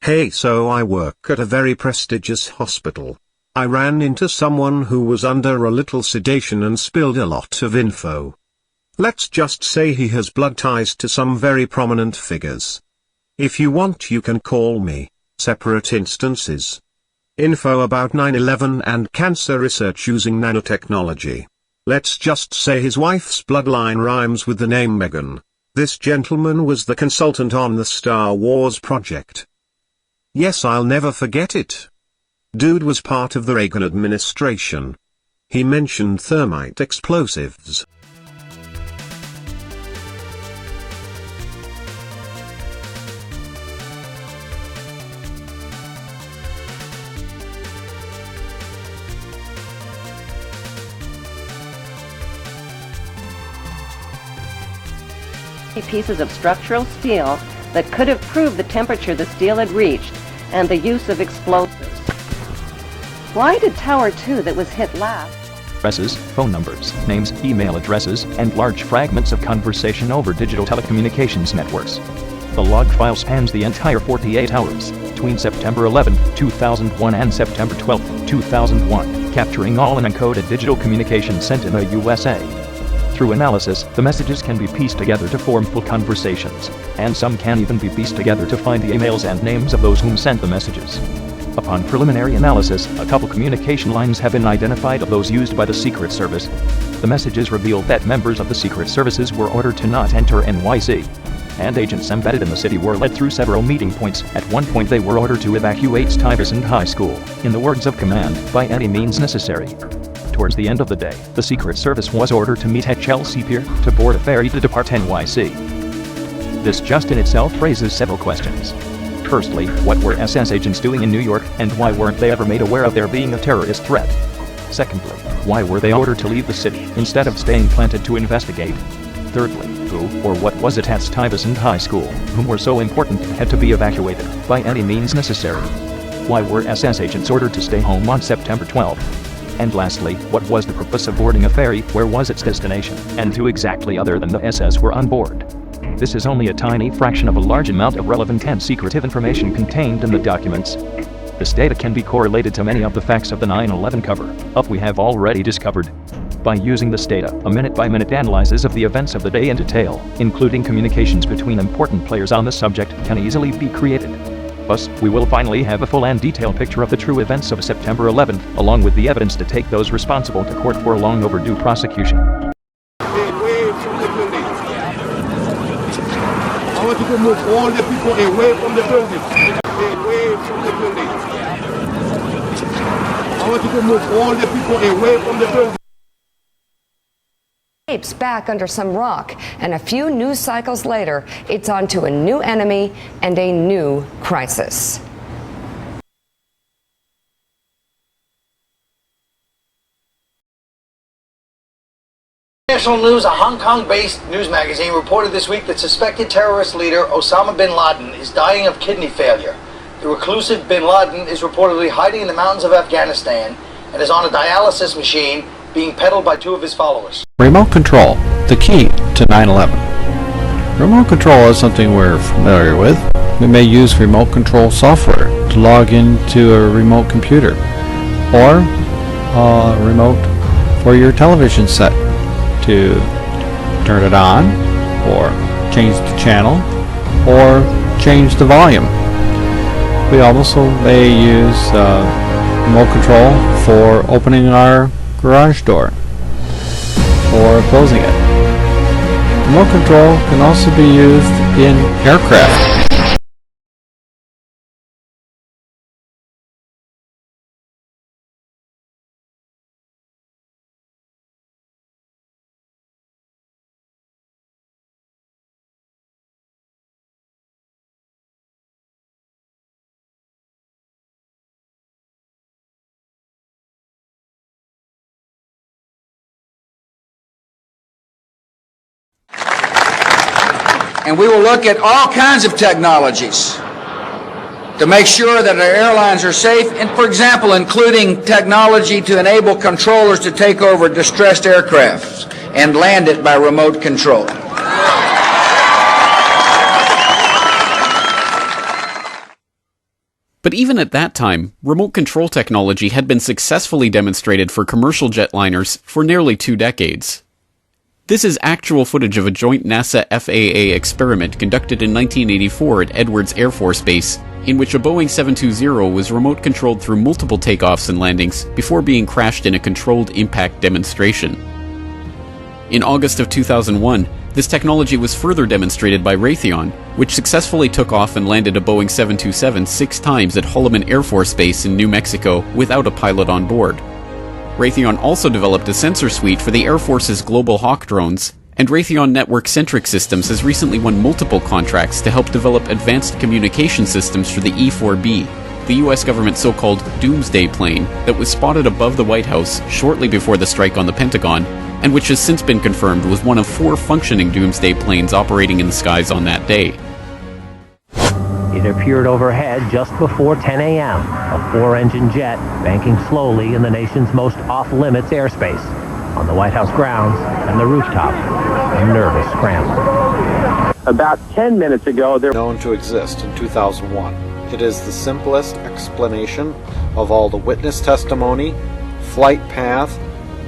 Hey, so I work at a very prestigious hospital. I ran into someone who was under a little sedation and spilled a lot of info. Let's just say he has blood ties to some very prominent figures. If you want, you can call me. Separate instances. Info about 9/11 and cancer research using nanotechnology. Let's just say his wife's bloodline rhymes with the name Megan. This gentleman was the consultant on the Star Wars project. Yes, I'll never forget it. Dude was part of the Reagan administration. He mentioned thermite explosives. Pieces of structural steel that could have proved the temperature the steel had reached and the use of explosives. Why did Tower 2 that was hit last? Addresses, phone numbers, names, email addresses, and large fragments of conversation over digital telecommunications networks. The log file spans the entire 48 hours, between September 11, 2001 and September 12, 2001, capturing all unencoded digital communications sent in the USA. Through analysis, the messages can be pieced together to form full conversations, and some can even be pieced together to find the emails and names of those whom sent the messages. Upon preliminary analysis, a couple communication lines have been identified of those used by the Secret Service. The messages revealed that members of the Secret Services were ordered to not enter NYC, and agents embedded in the city were led through several meeting points. At one point they were ordered to evacuate Stuyvesant High School, in the words of command, by any means necessary. Towards the end of the day, the Secret Service was ordered to meet at Chelsea Pier to board a ferry to depart NYC. This just in itself raises several questions. Firstly, what were SS agents doing in New York, and why weren't they ever made aware of there being a terrorist threat? Secondly, why were they ordered to leave the city, instead of staying planted to investigate? Thirdly, who or what was it at Stuyvesant High School, whom were so important had to be evacuated, by any means necessary? Why were SS agents ordered to stay home on September 12? And lastly, what was the purpose of boarding a ferry, where was its destination, and who exactly other than the SS were on board? This is only a tiny fraction of a large amount of relevant and secretive information contained in the documents. This data can be correlated to many of the facts of the 9/11 cover-up we have already discovered. By using this data, a minute-by-minute analysis of the events of the day in detail, including communications between important players on the subject, can easily be created. Thus, we will finally have a full and detailed picture of the true events of September 11th, along with the evidence to take those responsible to court for a long overdue prosecution. I want you to move all the people away from the building. Away from the building. I want you to move all the people away from the building. Back under some rock, and a few news cycles later, it's on to a new enemy and a new crisis. National News, a Hong Kong-based news magazine, reported this week that suspected terrorist leader Osama bin Laden is dying of kidney failure. The reclusive bin Laden is reportedly hiding in the mountains of Afghanistan and is on a dialysis machine being peddled by two of his followers. Remote control, the key to 9/11. Remote control is something we're familiar with. We may use remote control software to log into a remote computer, or a remote for your television set to turn it on, or change the channel, or change the volume. We also may use remote control for opening our garage door or closing it. Remote control can also be used in aircraft. And we will look at all kinds of technologies to make sure that our airlines are safe, and for example, including technology to enable controllers to take over distressed aircraft and land it by remote control. But even at that time, remote control technology had been successfully demonstrated for commercial jetliners for nearly 2 decades. This is actual footage of a joint NASA-FAA experiment conducted in 1984 at Edwards Air Force Base, in which a Boeing 720 was remote controlled through multiple takeoffs and landings before being crashed in a controlled impact demonstration. In August of 2001, this technology was further demonstrated by Raytheon, which successfully took off and landed a Boeing 727 6 times at Holloman Air Force Base in New Mexico without a pilot on board. Raytheon also developed a sensor suite for the Air Force's Global Hawk drones, and Raytheon Network-Centric Systems has recently won multiple contracts to help develop advanced communication systems for the E-4B, the US government's so-called doomsday plane that was spotted above the White House shortly before the strike on the Pentagon, and which has since been confirmed was one of 4 functioning doomsday planes operating in the skies on that day. It appeared overhead just before 10 a.m., a 4-engine jet banking slowly in the nation's most off-limits airspace. On the White House grounds and the rooftop, a nervous scramble. About 10 minutes ago, there known to exist in 2001. It is the simplest explanation of all the witness testimony, flight path,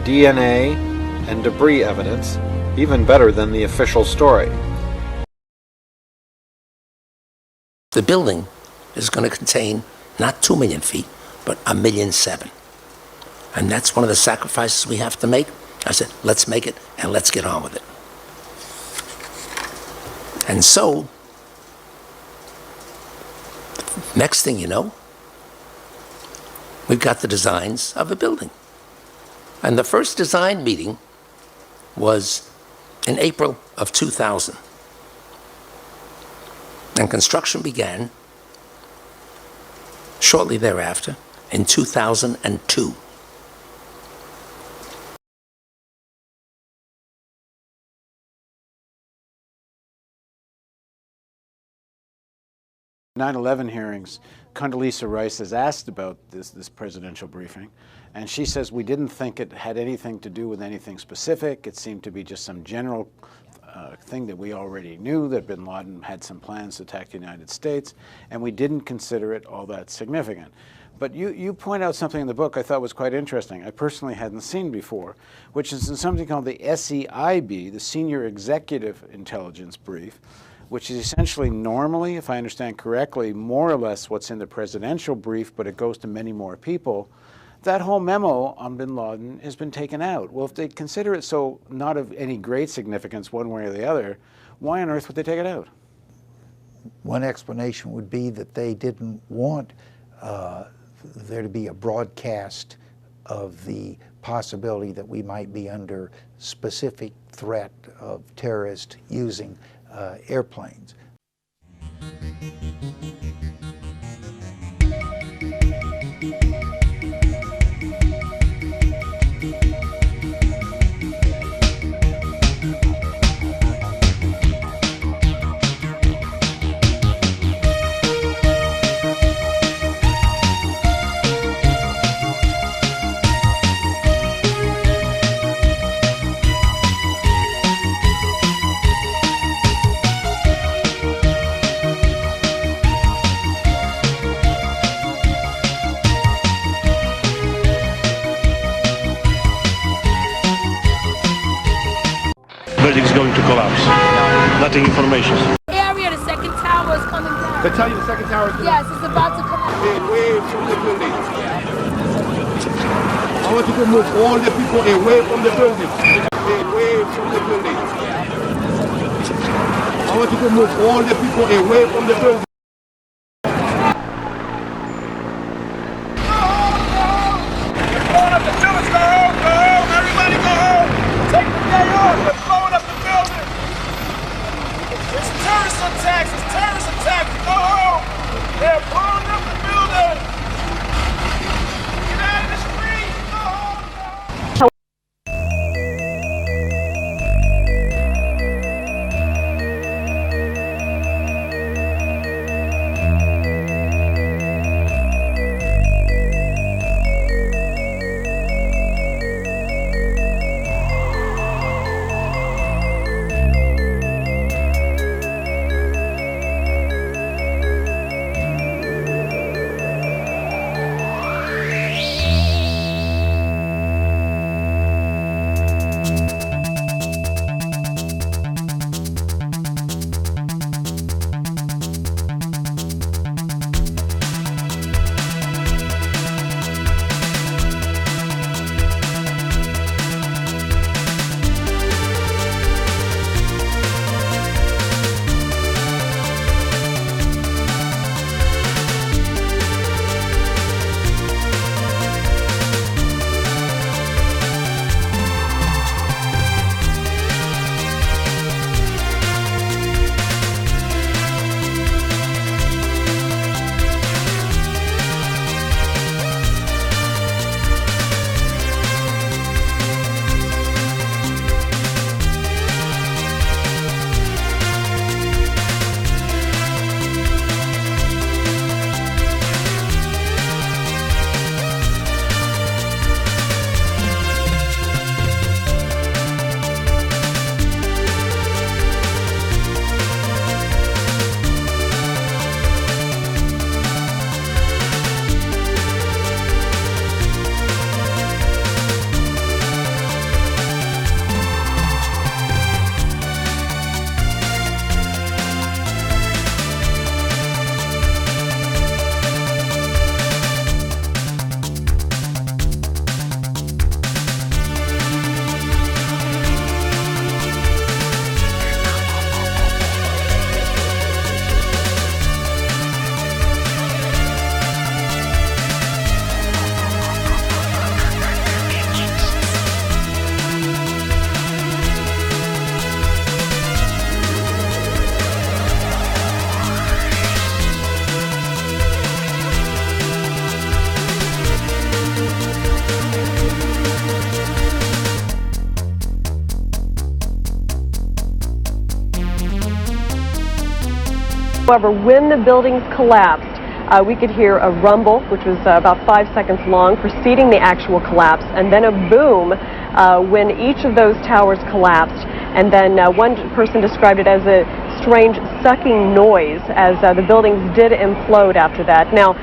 DNA, and debris evidence, even better than the official story. The building is going to contain not 2 million feet, but 1.7 million. And that's one of the sacrifices we have to make. I said, let's make it and let's get on with it. And so, next thing you know, we've got the designs of a building. And the first design meeting was in April of 2000. And construction began shortly thereafter in 2002. (9/11) hearings, Condoleezza Rice is asked about this presidential briefing, and she says we didn't think it had anything to do with anything specific. It seemed to be just some general thing that we already knew, that bin Laden had some plans to attack the United States, and we didn't consider it all that significant. But you point out something in the book I thought was quite interesting, I personally hadn't seen before, which is in something called the SEIB, the Senior Executive Intelligence Brief, which is essentially normally, if I understand correctly, more or less what's in the presidential brief, but it goes to many more people. That whole memo on bin Laden has been taken out. Well, if they consider it so not of any great significance one way or the other, why on earth would they take it out? One explanation would be that they didn't want there to be a broadcast of the possibility that we might be under specific threat of terrorists using airplanes. Building is going to collapse. Nothing information. Area, the second tower is coming down. They tell you the second tower is coming down? Yes, it's about to come down. Away from the building. I want you to move all the people away from the building. Away from the building. I want you to move all the people away from the building. However, when the buildings collapsed, we could hear a rumble, which was about 5 seconds long, preceding the actual collapse, and then a boom when each of those towers collapsed. And then one person described it as a strange sucking noise as the buildings did implode after that. Now,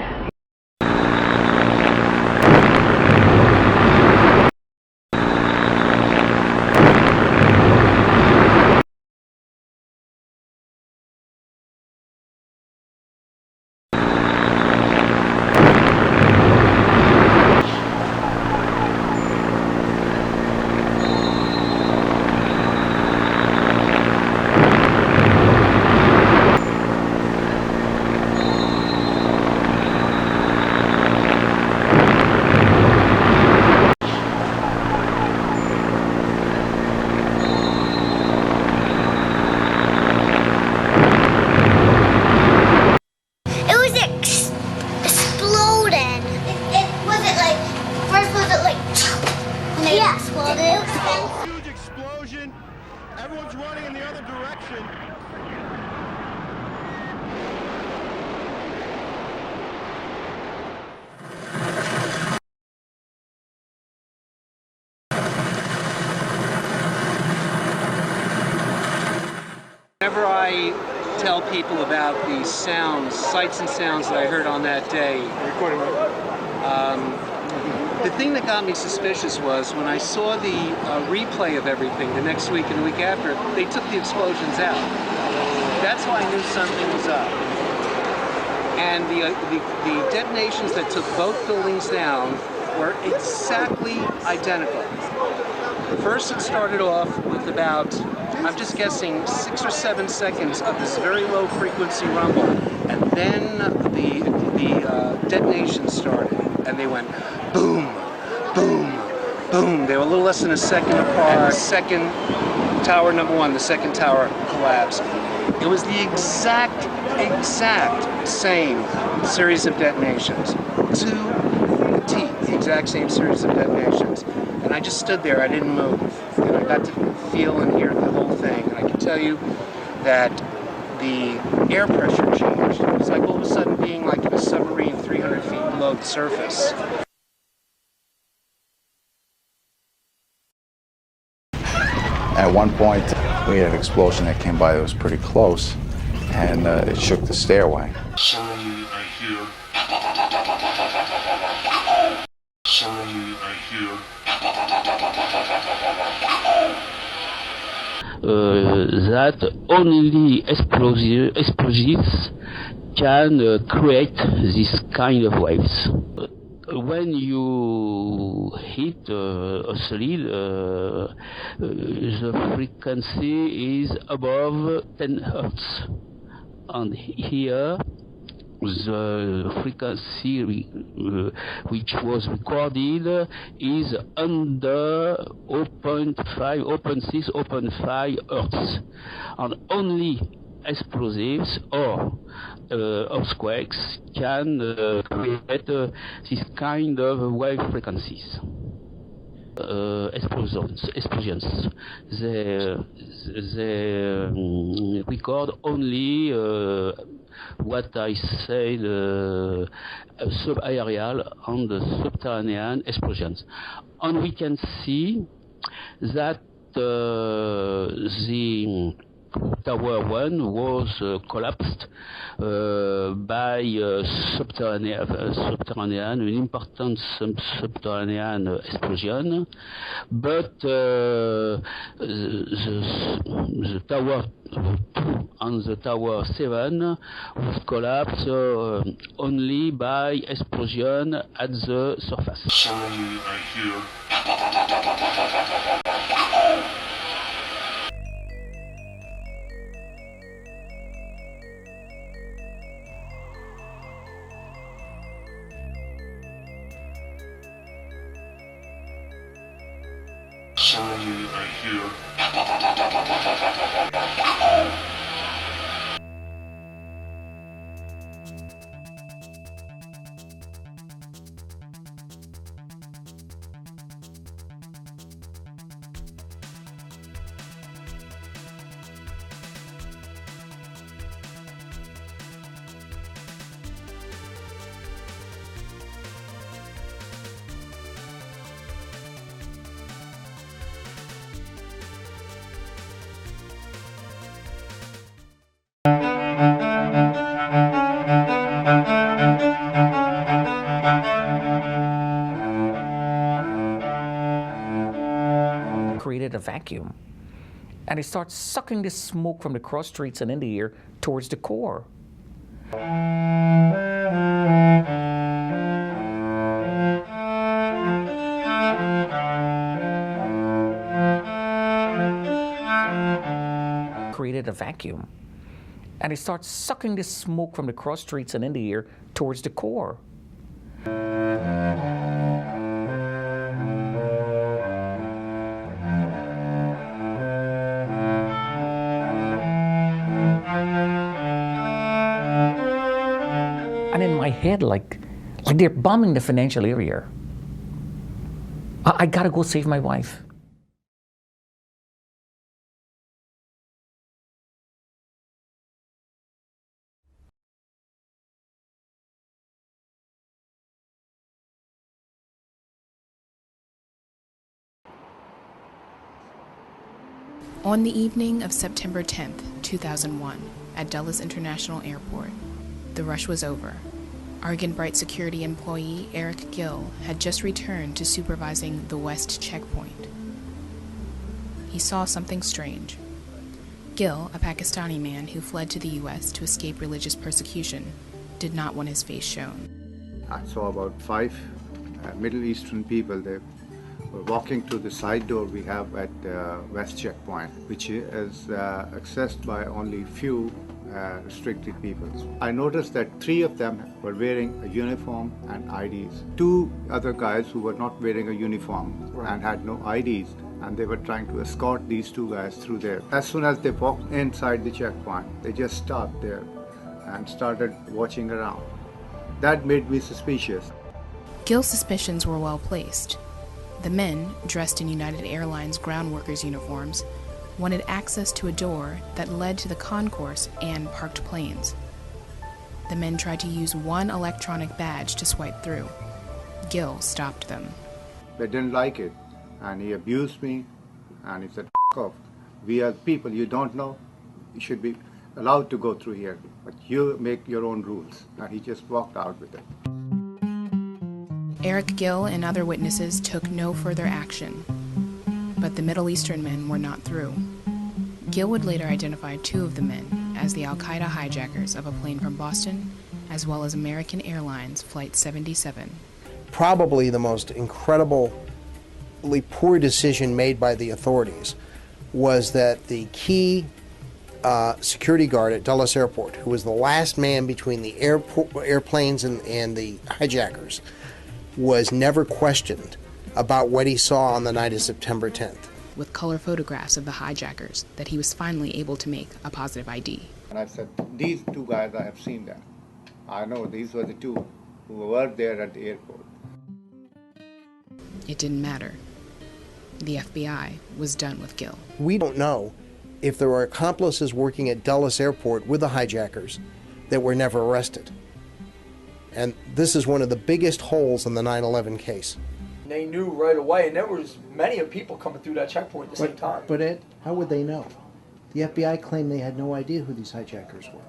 Huge explosion. Everyone's running in the other direction. Whenever I tell people about the sounds, sights and sounds that I heard on that day, the thing that got me suspicious was when I saw the replay of everything the next week and the week after, they took the explosions out. That's how I knew something was up. And the detonations that took both buildings down were exactly identical. First, it started off with about, I'm just guessing, 6 or 7 seconds of this very low frequency rumble, and then the detonation started, and they went boom, boom, boom. They were a little less than a second apart. Second tower number one, the second tower collapsed. It was the exact same series of detonations, to the T, the exact same series of detonations. And I just stood there, I didn't move, and I got to feel and hear the whole thing. And I can tell you that the air pressure changed. It was like all of a sudden being like in a submarine 300 feet below the surface. At one point, we had an explosion that came by that was pretty close, and it shook the stairway. Suddenly I hear. Suddenly I hear. That only explosives can create this kind of waves. When you hit a solid, the frequency is above 10 Hertz. And here, the frequency which was recorded is under 0.5, 0.6, 0.5 Hertz. And only explosives or earthquakes can create this kind of wave frequencies. Explosions. They record only what I said, subaerial and subterranean explosions. And we can see that the Tower 1 was collapsed by subterranean, an important subterranean explosion, but the Tower 2 and the Tower 7 was collapsed only by explosion at the surface. Suddenly I hear. Suddenly I hear. vacuum, and it starts sucking this smoke from the cross streets and in the air towards the core. Created a vacuum, and it starts sucking this smoke from the cross streets and in the air towards the core. And in my head, like they're bombing the financial area. I gotta go save my wife. On the evening of September 10th, 2001, at Dulles International Airport, the rush was over. Argonbright security employee Eric Gill had just returned to supervising the West checkpoint. He saw something strange. Gill, a Pakistani man who fled to the U.S. to escape religious persecution, did not want his face shown. I saw about 5 Middle Eastern people. They were walking to the side door we have at West Checkpoint, which is accessed by only few restricted people. I noticed that 3 of them were wearing a uniform and IDs. 2 other guys who were not wearing a uniform and had no IDs, and they were trying to escort these 2 guys through there. As soon as they walked inside the checkpoint, they just stopped there and started watching around. That made me suspicious. Gill's suspicions were well placed. The men, dressed in United Airlines ground workers' uniforms, wanted access to a door that led to the concourse and parked planes. The men tried to use one electronic badge to swipe through. Gill stopped them. They didn't like it, and he abused me, and he said, "F off. We are people you don't know. You should be allowed to go through here, but you make your own rules." And he just walked out with it. Eric Gill and other witnesses took no further action, but the Middle Eastern men were not through. Gill would later identify 2 of the men as the al-Qaeda hijackers of a plane from Boston, as well as American Airlines Flight 77. Probably the most incredibly poor decision made by the authorities was that the key security guard at Dulles Airport, who was the last man between the airplanes and the hijackers, was never questioned about what he saw on the night of September 10th. With color photographs of the hijackers that he was finally able to make a positive ID. And I said, "These 2 guys, I have seen them. I know these were the 2 who were there at the airport." It didn't matter. The FBI was done with Gill. We don't know if there were accomplices working at Dulles Airport with the hijackers that were never arrested. And this is one of the biggest holes in the 9/11 case. They knew right away, and there was many of people coming through that checkpoint at the same time. But Ed, how would they know? The FBI claimed they had no idea who these hijackers were.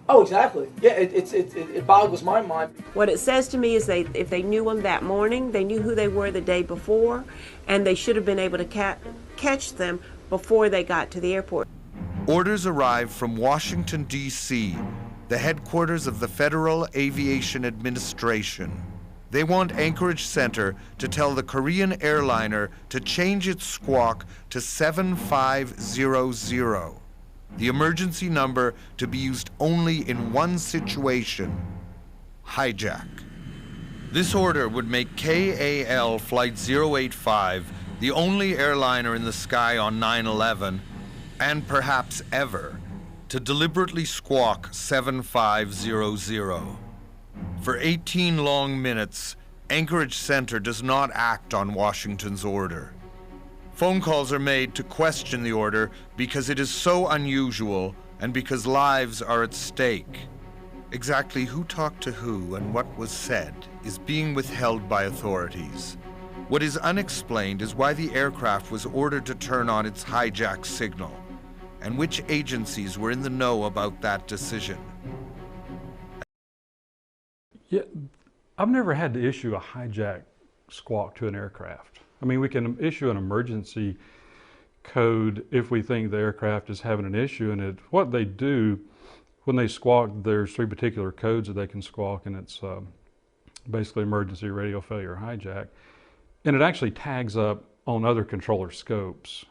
Oh, exactly. Yeah, it boggles my mind. What it says to me is if they knew them that morning, they knew who they were the day before, and they should have been able to catch them before they got to the airport. Orders arrived from Washington, D.C., the headquarters of the Federal Aviation Administration. They want Anchorage Center to tell the Korean airliner to change its squawk to 7500, the emergency number to be used only in one situation: hijack. This order would make KAL Flight 085 the only airliner in the sky on 9/11, and perhaps ever, to deliberately squawk 7500. For 18 long minutes, Anchorage Center does not act on Washington's order. Phone calls are made to question the order because it is so unusual and because lives are at stake. Exactly who talked to who and what was said is being withheld by authorities. What is unexplained is why the aircraft was ordered to turn on its hijack signal, and which agencies were in the know about that decision. Yeah, I've never had to issue a hijack squawk to an aircraft. I mean, we can issue an emergency code if we think the aircraft is having an issue, and what they do when they squawk, there's 3 particular codes that they can squawk, and it's basically emergency radio failure hijack, and it actually tags up on other controller scopes,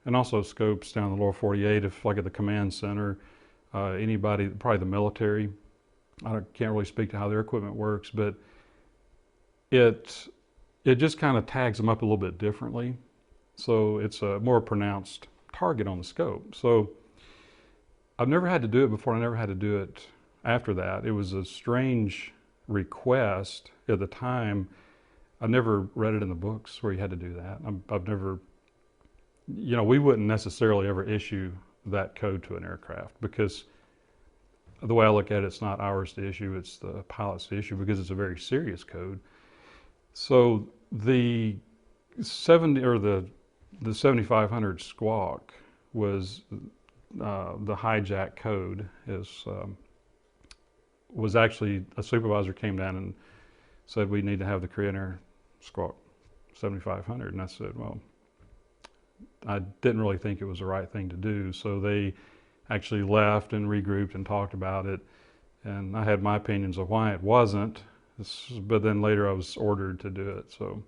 and also scopes down the lower 48, if like at the command center, anybody, probably the military. I can't really speak to how their equipment works, but it just kind of tags them up a little bit differently. So it's a more pronounced target on the scope. So I've never had to do it before. I never had to do it after that. It was a strange request at the time. I never read it in the books where you had to do that. I've never, you know, we wouldn't necessarily ever issue that code to an aircraft, because the way I look at it, it's not ours to issue, it's the pilot's to issue, because it's a very serious code. So the 7500 squawk was the hijack code. Was actually a supervisor came down and said we need to have the Korean Air squawk 7500, and I said, well, I didn't really think it was the right thing to do. So they actually left and regrouped and talked about it, and I had my opinions of why it wasn't, but then later I was ordered to do it. So.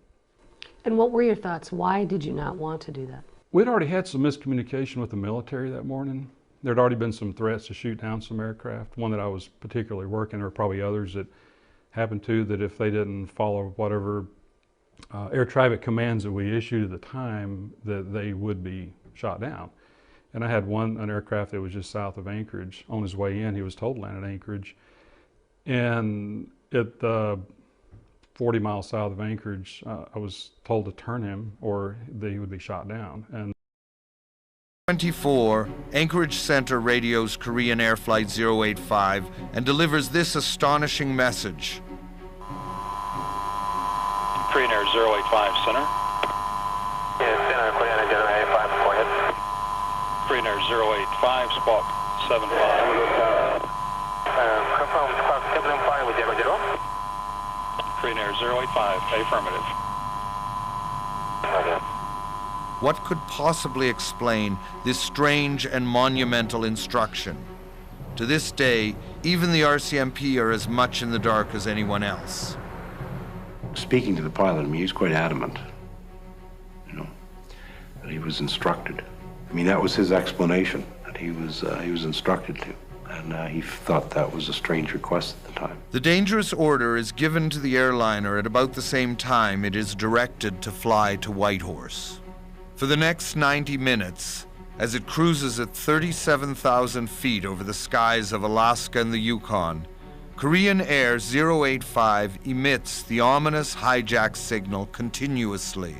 And what were your thoughts? Why did you not want to do that? We'd already had some miscommunication with the military that morning. There'd already been some threats to shoot down some aircraft, one that I was particularly working, or probably others that happened to, that if they didn't follow whatever air traffic commands that we issued at the time, that they would be shot down. And I had an aircraft that was just south of Anchorage. On his way in, he was told to land at Anchorage. And at 40 miles south of Anchorage, I was told to turn him or he would be shot down. And 24, Anchorage Center radios Korean Air Flight 085 and delivers this astonishing message. Korean Air 085 Center. Yes, Center, Korean Air 085, go ahead. Korean Air 085, squawk 75. Confirm squawk 75 with 00. Korean Air 085, affirmative. Okay. What could possibly explain this strange and monumental instruction? To this day, even the RCMP are as much in the dark as anyone else. Speaking to the pilot, I mean, he was quite adamant, you know, that he was instructed. I mean, that was his explanation, that he was instructed to. And he thought that was a strange request at the time. The dangerous order is given to the airliner at about the same time it is directed to fly to Whitehorse. For the next 90 minutes, as it cruises at 37,000 feet over the skies of Alaska and the Yukon, Korean Air 085 emits the ominous hijack signal continuously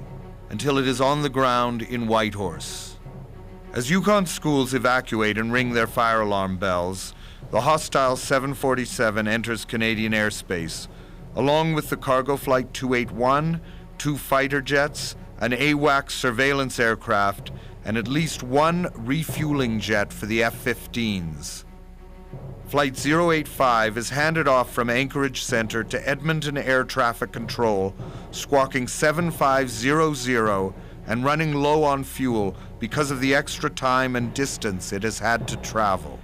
until it is on the ground in Whitehorse. As Yukon schools evacuate and ring their fire alarm bells, the hostile 747 enters Canadian airspace, along with the cargo flight 281, 2 fighter jets, an AWACS surveillance aircraft, and at least 1 refueling jet for the F-15s. Flight 085 is handed off from Anchorage Center to Edmonton Air Traffic Control, squawking 7500 and running low on fuel because of the extra time and distance it has had to travel.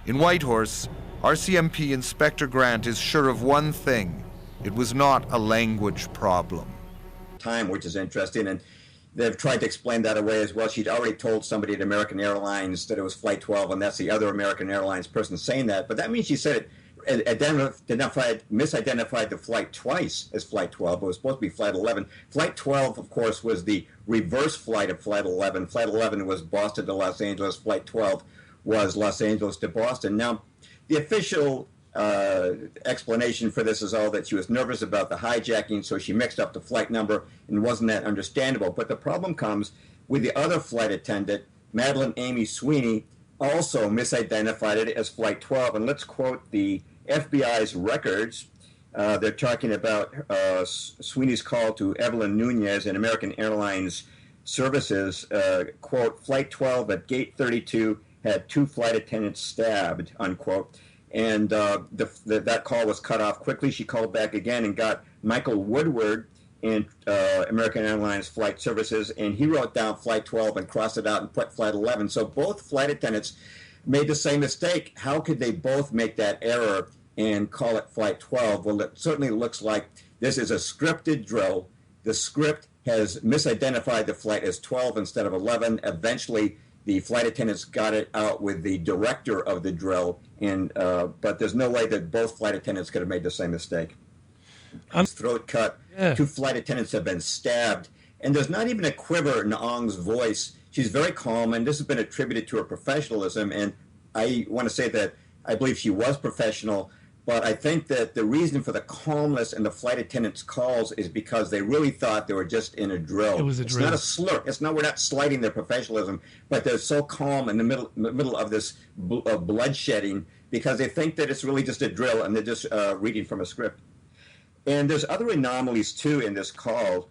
In Whitehorse, RCMP Inspector Grant is sure of one thing: it was not a language problem. Time, which is interesting, and they've tried to explain that away as well. She'd already told somebody at American Airlines that it was Flight 12, and that's the other American Airlines person saying that. But that means she said it misidentified the flight twice as Flight 12. It was supposed to be Flight 11. Flight 12, of course, was the reverse flight of Flight 11. Flight 11 was Boston to Los Angeles. Flight 12 was Los Angeles to Boston. Now, the official explanation for this is all that she was nervous about the hijacking, so she mixed up the flight number and wasn't that understandable. But the problem comes with the other flight attendant, Madeline Amy Sweeney, also misidentified it as Flight 12. And let's quote the FBI's records. They're talking about Sweeney's call to Evelyn Nunez in American Airlines Services. Quote, Flight 12 at gate 32 had 2 flight attendants stabbed, unquote. And that call was cut off quickly. She called back again and got Michael Woodward in American Airlines Flight Services, and he wrote down Flight 12 and crossed it out and put Flight 11. So both flight attendants made the same mistake. How could they both make that error and call it Flight 12? Well, it certainly looks like this is a scripted drill. The script has misidentified the flight as 12 instead of 11. Eventually, the flight attendants got it out with the director of the drill, and but there's no way that both flight attendants could have made the same mistake. His throat cut. Yeah. 2 flight attendants have been stabbed, and there's not even a quiver in Ong's voice. She's very calm, and this has been attributed to her professionalism, and I want to say that I believe she was professional, but I think that the reason for the calmness in the flight attendants' calls is because they really thought they were just in a drill. It was a drill. It's not a slur. It's not, we're not slighting their professionalism, but they're so calm in the middle of this bloodshedding because they think that it's really just a drill, and they're just reading from a script. And there's other anomalies, too, in this call.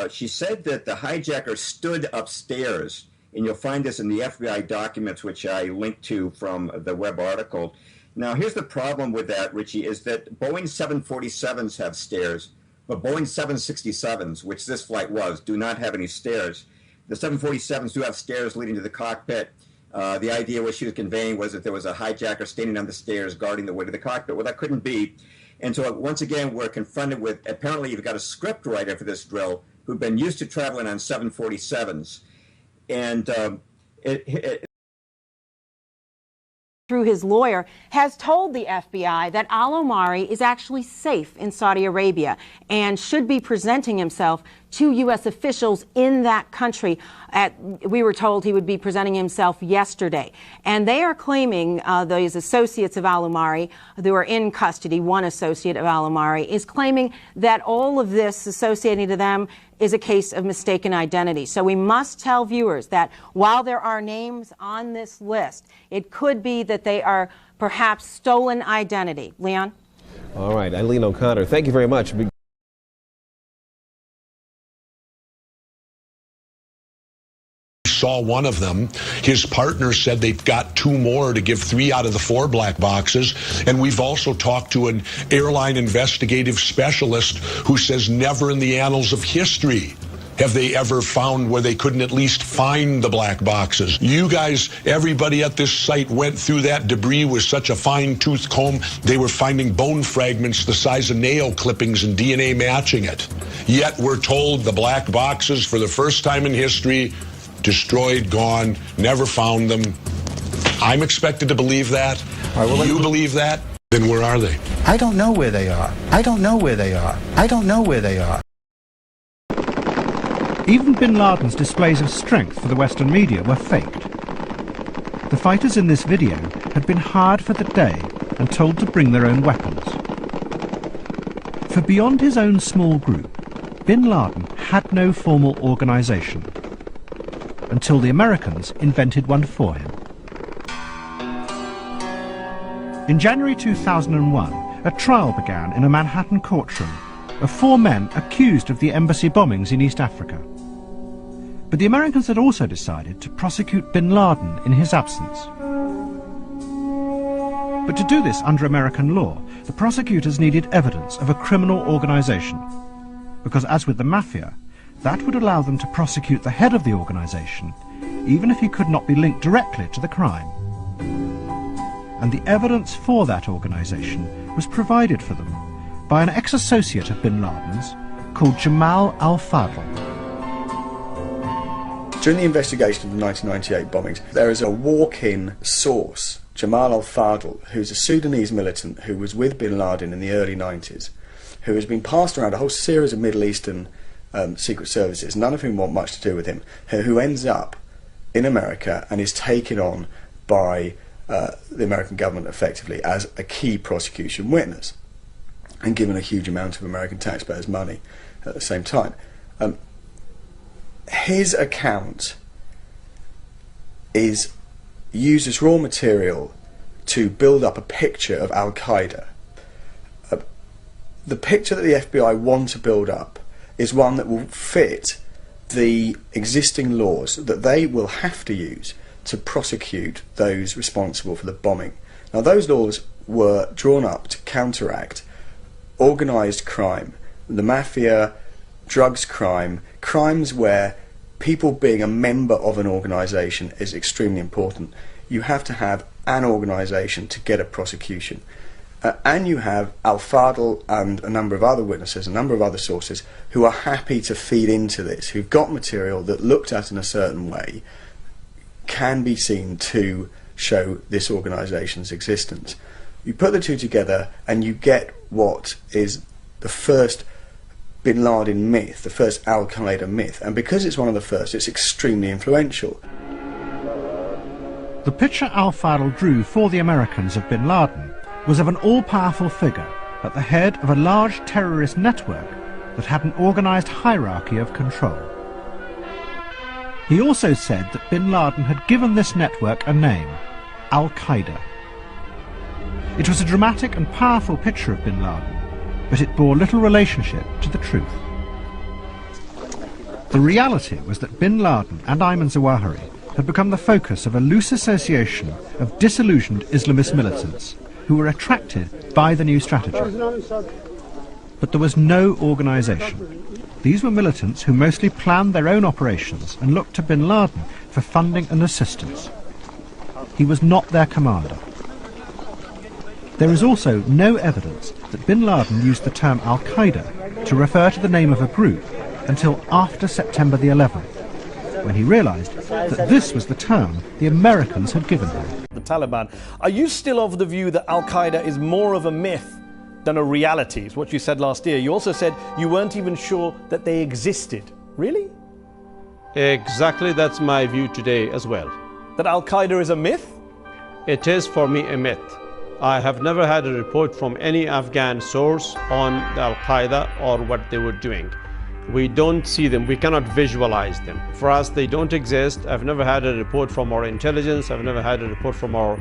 She said that the hijacker stood upstairs, and you'll find this in the FBI documents, which I linked to from the web article. Now, here's the problem with that, Richie, is that Boeing 747s have stairs, but Boeing 767s, which this flight was, do not have any stairs. The 747s do have stairs leading to the cockpit. The idea what she was conveying was that there was a hijacker standing on the stairs guarding the way to the cockpit. Well, that couldn't be. And so once again, we're confronted with, apparently you've got a script writer for this drill who've been used to traveling on 747s. And through his lawyer, has told the FBI that al-Omari is actually safe in Saudi Arabia and should be presenting himself to U.S. officials in that country. We were told he would be presenting himself yesterday. And they are claiming, those associates of al-Omari who are in custody, one associate of al-Omari, is claiming that all of this associating to them is a case of mistaken identity. So we must tell viewers that while there are names on this list, it could be that they are perhaps stolen identity. Leon? All right, Eileen O'Connor, thank you very much. Saw one of them. His partner said they've got 2 more to give 3 out of the 4 black boxes. And we've also talked to an airline investigative specialist who says never in the annals of history have they ever found where they couldn't at least find the black boxes. You guys, everybody at this site went through that debris with such a fine-tooth comb. They were finding bone fragments the size of nail clippings and DNA matching it. Yet we're told the black boxes, for the first time in history, destroyed, gone, never found them. I'm expected to believe that. Right, well, you believe that? Then where are they? I don't know where they are. I don't know where they are. I don't know where they are. Even bin Laden's displays of strength for the Western media were faked. The fighters in this video had been hired for the day and told to bring their own weapons. For beyond his own small group, bin Laden had no formal organization, until the Americans invented one for him. In January 2001, a trial began in a Manhattan courtroom of 4 men accused of the embassy bombings in East Africa. But the Americans had also decided to prosecute bin Laden in his absence. But to do this under American law, the prosecutors needed evidence of a criminal organization, because as with the mafia, that would allow them to prosecute the head of the organization, even if he could not be linked directly to the crime. And the evidence for that organization was provided for them by an ex-associate of bin Laden's called Jamal al-Fadl. During the investigation of the 1998 bombings, there is a walk-in source, Jamal al-Fadl, who's a Sudanese militant who was with bin Laden in the early 90s, who has been passed around a whole series of Middle Eastern secret services, none of whom want much to do with him, who ends up in America and is taken on by the American government effectively as a key prosecution witness and given a huge amount of American taxpayers' money at the same time. His account is used as raw material to build up a picture of Al-Qaeda. The picture that the FBI want to build up is one that will fit the existing laws that they will have to use to prosecute those responsible for the bombing. Now, those laws were drawn up to counteract organised crime, the mafia, drugs crime, crimes where people being a member of an organisation is extremely important. You have to have an organisation to get a prosecution. And you have al-Fadl and a number of other witnesses, a number of other sources, who are happy to feed into this, who've got material that, looked at in a certain way, can be seen to show this organisation's existence. You put the two together and you get what is the first bin Laden myth, the first al-Qaeda myth, and because it's one of the first, it's extremely influential. The picture al-Fadl drew for the Americans of bin Laden was of an all-powerful figure at the head of a large terrorist network that had an organised hierarchy of control. He also said that bin Laden had given this network a name, Al-Qaeda. It was a dramatic and powerful picture of bin Laden, but it bore little relationship to the truth. The reality was that bin Laden and Ayman Zawahiri had become the focus of a loose association of disillusioned Islamist militants who were attracted by the new strategy. But there was no organisation. These were militants who mostly planned their own operations and looked to bin Laden for funding and assistance. He was not their commander. There is also no evidence that bin Laden used the term al-Qaeda to refer to the name of a group until after September the 11th, when he realised that this was the term the Americans had given him. The Taliban. Are you still of the view that Al-Qaeda is more of a myth than a reality? It's what you said last year. You also said you weren't even sure that they existed. Really? Exactly, that's my view today as well. That Al-Qaeda is a myth? It is for me a myth. I have never had a report from any Afghan source on Al-Qaeda or what they were doing. We don't see them, we cannot visualize them. For us, they don't exist. I've never had a report from our intelligence, I've never had a report from our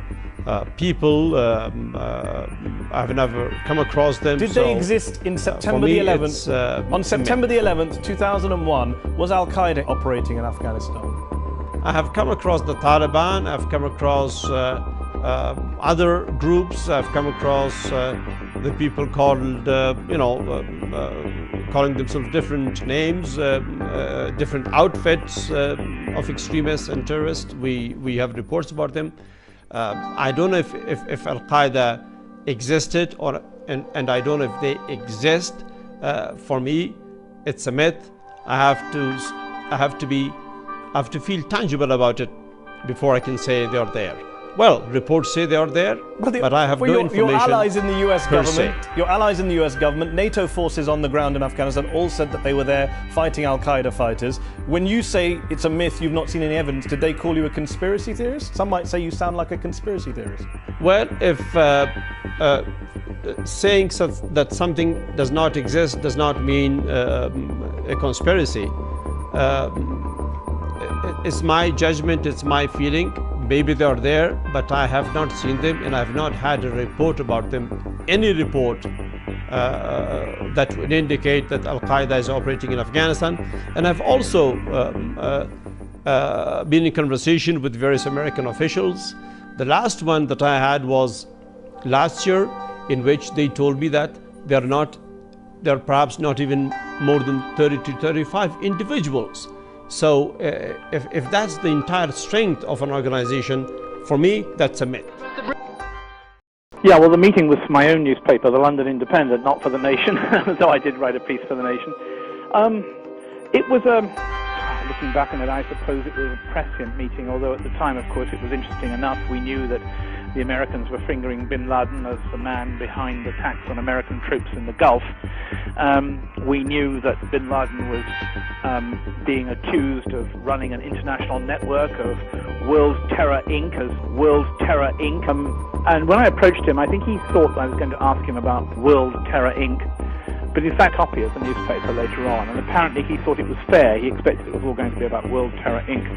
people, I've never come across them. Did they exist in September the 11th? On September the 11th, 2001, was Al-Qaeda operating in Afghanistan? I have come across the Taliban, I've come across other groups, I've come across the people called, calling themselves different names, different outfits of extremists and terrorists. We have reports about them. I don't know if Al-Qaeda existed and I don't know if they exist. For me, it's a myth. I have to feel tangible about it before I can say they are there. Well, reports say they are there, but I have no information. Your allies in the US government, se. your allies in the US government, NATO forces on the ground in Afghanistan all said that they were there fighting Al-Qaeda fighters. When you say it's a myth, you've not seen any evidence, did they call you a conspiracy theorist? Some might say you sound like a conspiracy theorist. Well, if saying that something does not exist does not mean a conspiracy. It's my judgment, it's my feeling. Maybe they are there, but I have not seen them and I have not had a report about them. Any report that would indicate that Al-Qaeda is operating in Afghanistan. And I've also been in conversation with various American officials. The last one that I had was last year, in which they told me that there are perhaps not even more than 30 to 35 individuals. So if that's the entire strength of an organization, for me, that's a myth. Yeah, well, the meeting was for my own newspaper, the London Independent, not for The Nation, though I did write a piece for The Nation. It was looking back on it, I suppose it was a prescient meeting, although at the time, of course, it was interesting enough. We knew that the Americans were fingering bin Laden as the man behind attacks on American troops in the Gulf. We knew that bin Laden was being accused of running an international network of World Terror Inc. And when I approached him, I think he thought I was going to ask him about World Terror Inc. But in fact, copy of the newspaper later on. And apparently he thought it was fair. He expected it was all going to be about World Terror Inc.